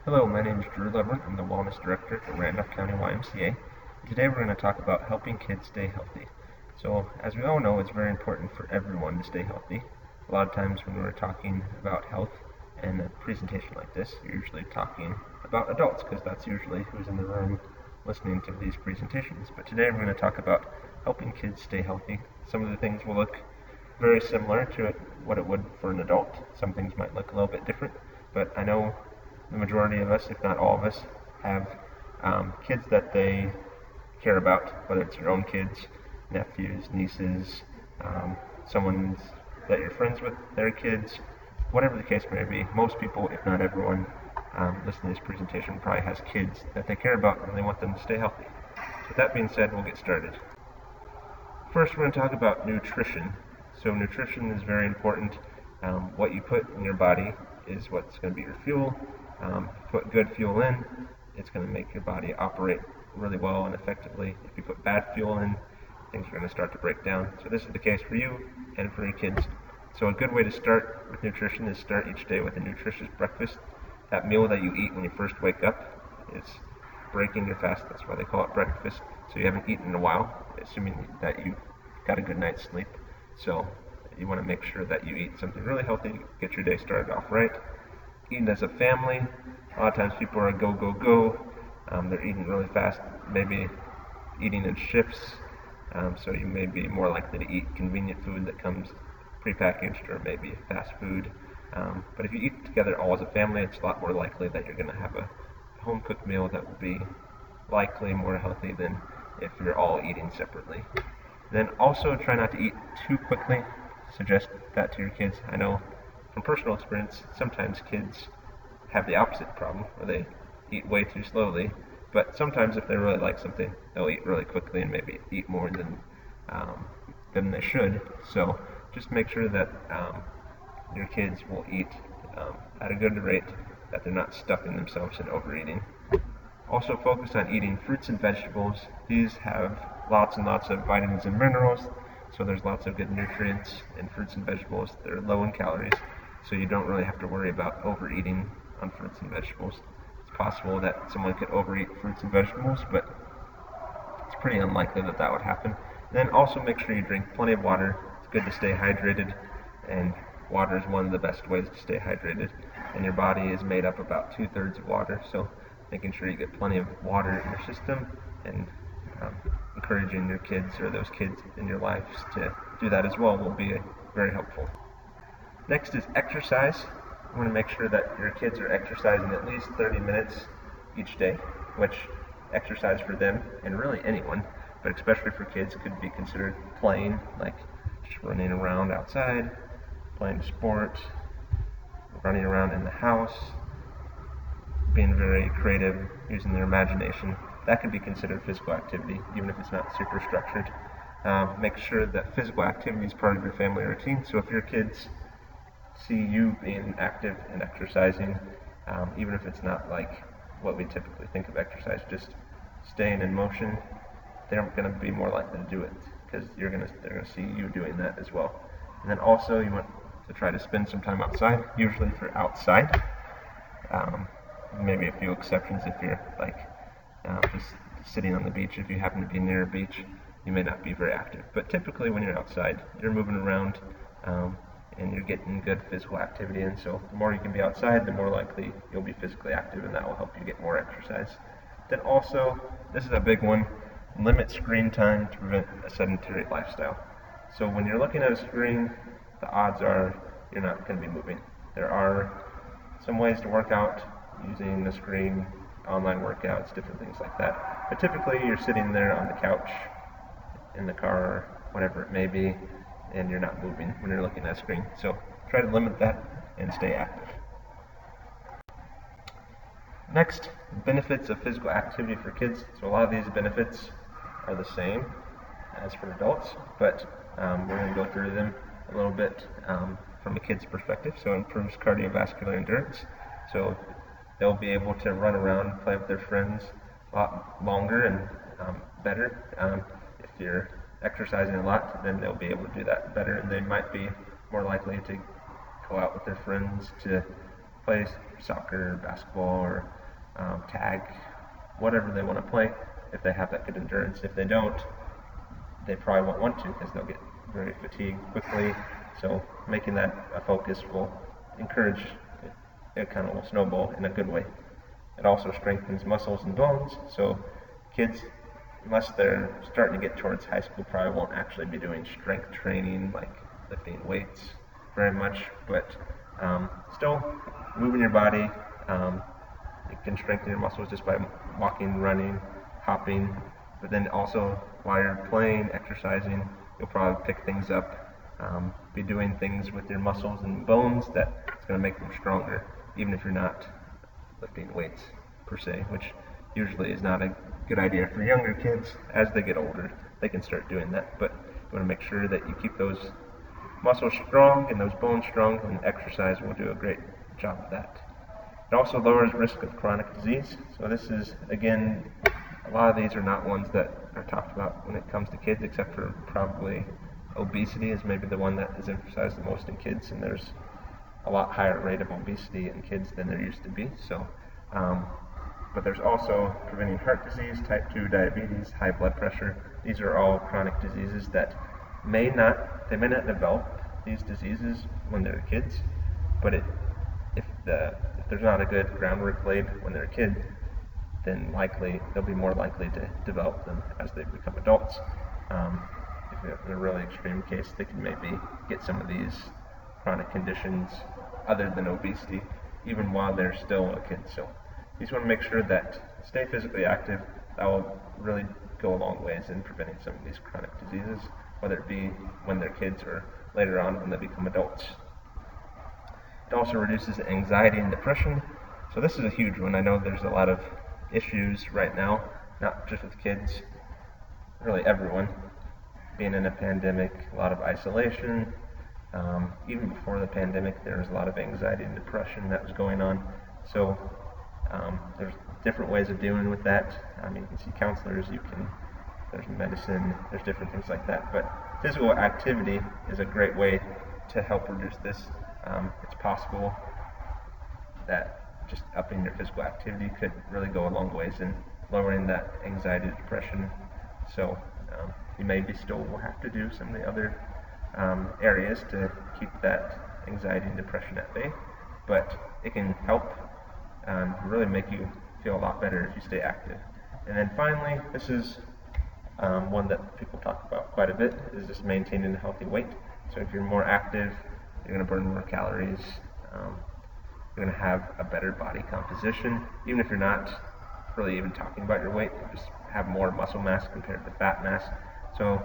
Hello, my name is Drew Leverett. I'm the Wellness Director for Randolph County YMCA. Today we're going to talk about helping kids stay healthy. So, as we all know, it's very important for everyone to stay healthy. A lot of times when we're talking about health and a presentation like this, you're usually talking about adults because that's usually who's in the room listening to these presentations. But today we're going to talk about helping kids stay healthy. Some of the things will look very similar to what it would for an adult. Some things might look a little bit different, but I know the majority of us, if not all of us, have kids that they care about, whether it's your own kids, nephews, nieces, someone that you're friends with, their kids, whatever the case may be. Most people, if not everyone, listening to this presentation probably has kids that they care about and they want them to stay healthy. With that being said, we'll get started. First, we're going to talk about nutrition. So nutrition is very important. What you put in your body is what's going to be your fuel. Put good fuel in, it's going to make your body operate really well and effectively. If you put bad fuel in, things are going to start to break down. So this is the case for you and for your kids. So a good way to start with nutrition is start each day with a nutritious breakfast. That meal that you eat when you first wake up is breaking your fast. That's why they call it breakfast. So you haven't eaten in a while, assuming that you got a good night's sleep. So you want to make sure that you eat something really healthy, get your day started off right. Eating as a family, a lot of times people are go, go, go. They're eating really fast, maybe eating in shifts. So you may be more likely to eat convenient food that comes prepackaged or maybe fast food. But if you eat together all as a family, it's a lot more likely that you're going to have a home-cooked meal that will be likely more healthy than if you're all eating separately. Then also try not to eat too quickly. Suggest that to your kids. I know from personal experience, sometimes kids have the opposite problem, where they eat way too slowly. But sometimes if they really like something, they'll eat really quickly and maybe eat more than they should. So just make sure that your kids will eat at a good rate, that they're not stuffing themselves and overeating. Also focus on eating fruits and vegetables. These have lots and lots of vitamins and minerals, so there's lots of good nutrients in fruits and vegetables. They're low in calories, so you don't really have to worry about overeating on fruits and vegetables. It's possible that someone could overeat fruits and vegetables, but it's pretty unlikely that that would happen. Then also make sure you drink plenty of water. It's good to stay hydrated, and water is one of the best ways to stay hydrated. And your body is made up about 2/3 of water, so making sure you get plenty of water in your system and encouraging your kids or those kids in your lives to do that as well will be very helpful. Next is exercise. You want to make sure that your kids are exercising at least 30 minutes each day, which exercise for them, and really anyone, but especially for kids, could be considered playing, like just running around outside, playing sport, running around in the house, being very creative, using their imagination. That could be considered physical activity, even if it's not super structured. Make sure that physical activity is part of your family routine. So if your kids see you being active and exercising, even if it's not like what we typically think of exercise, just staying in motion, they're going to be more likely to do it because they're going to see you doing that as well. And then also you want to try to spend some time outside, usually for outside. Maybe a few exceptions if you're like just sitting on the beach. If you happen to be near a beach, you may not be very active. But typically when you're outside, you're moving around and you're getting good physical activity in. So the more you can be outside, the more likely you'll be physically active, and that will help you get more exercise. Then also, this is a big one, limit screen time to prevent a sedentary lifestyle. So when you're looking at a screen, the odds are you're not going to be moving. There are some ways to work out using the screen, online workouts, different things like that. But typically you're sitting there on the couch, in the car, whatever it may be, and you're not moving when you're looking at a screen. So try to limit that and stay active. Next, benefits of physical activity for kids. So a lot of these benefits are the same as for adults, but we're going to go through them a little bit from a kid's perspective. So it improves cardiovascular endurance. So they'll be able to run around, play with their friends a lot longer and better. If you're exercising a lot, then they'll be able to do that better, and they might be more likely to go out with their friends to play soccer, basketball, or tag, whatever they want to play, if they have that good endurance. If they don't, they probably won't want to because they'll get very fatigued quickly. So making that a focus will encourage it, kind of will snowball in a good way. It also strengthens muscles and bones. So kids, unless they're starting to get towards high school, probably won't actually be doing strength training like lifting weights very much, but still moving your body. You can strengthen your muscles just by walking, running, hopping, but then also while you're playing, exercising, you'll probably pick things up, be doing things with your muscles and bones that it's going to make them stronger, even if you're not lifting weights per se, which usually is not a good idea for younger kids. As they get older, they can start doing that, but you want to make sure that you keep those muscles strong and those bones strong, and exercise will do a great job of that. It also lowers risk of chronic disease. So this is, again, a lot of these are not ones that are talked about when it comes to kids, except for probably obesity is maybe the one that is emphasized the most in kids, and there's a lot higher rate of obesity in kids than there used to be. So, but there's also preventing heart disease, type 2 diabetes, high blood pressure. These are all chronic diseases that may not develop these diseases when they're kids, but if there's not a good groundwork laid when they're a kid, then likely they'll be more likely to develop them as they become adults. If in a really extreme case, they can maybe get some of these chronic conditions other than obesity even while they're still a kid. So you just want to make sure that stay physically active. That will really go a long ways in preventing some of these chronic diseases, whether it be when they're kids or later on when they become adults. It also reduces anxiety and depression. So this is a huge one. I know there's a lot of issues right now, not just with kids, really everyone. Being in a pandemic, a lot of isolation. Even before the pandemic, there was a lot of anxiety and depression that was going on. So there's different ways of dealing with that. You can see counselors, there's medicine, there's different things like that. But physical activity is a great way to help reduce this. It's possible that just upping your physical activity could really go a long ways in lowering that anxiety and depression. So you maybe still will have to do some of the other areas to keep that anxiety and depression at bay, but it can help really make you feel a lot better if you stay active. And then finally, this is one that people talk about quite a bit, is just maintaining a healthy weight. So if you're more active, you're going to burn more calories, you're going to have a better body composition, even if you're not really even talking about your weight, you just have more muscle mass compared to fat mass. So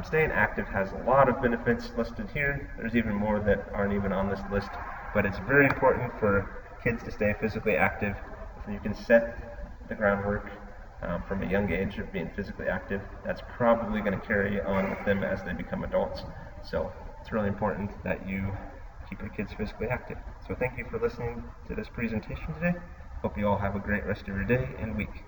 staying active has a lot of benefits listed here. There's even more that aren't even on this list, but it's very important for kids to stay physically active. If you can set the groundwork from a young age of being physically active, that's probably going to carry on with them as they become adults. So it's really important that you keep your kids physically active. So thank you for listening to this presentation today. Hope you all have a great rest of your day and week.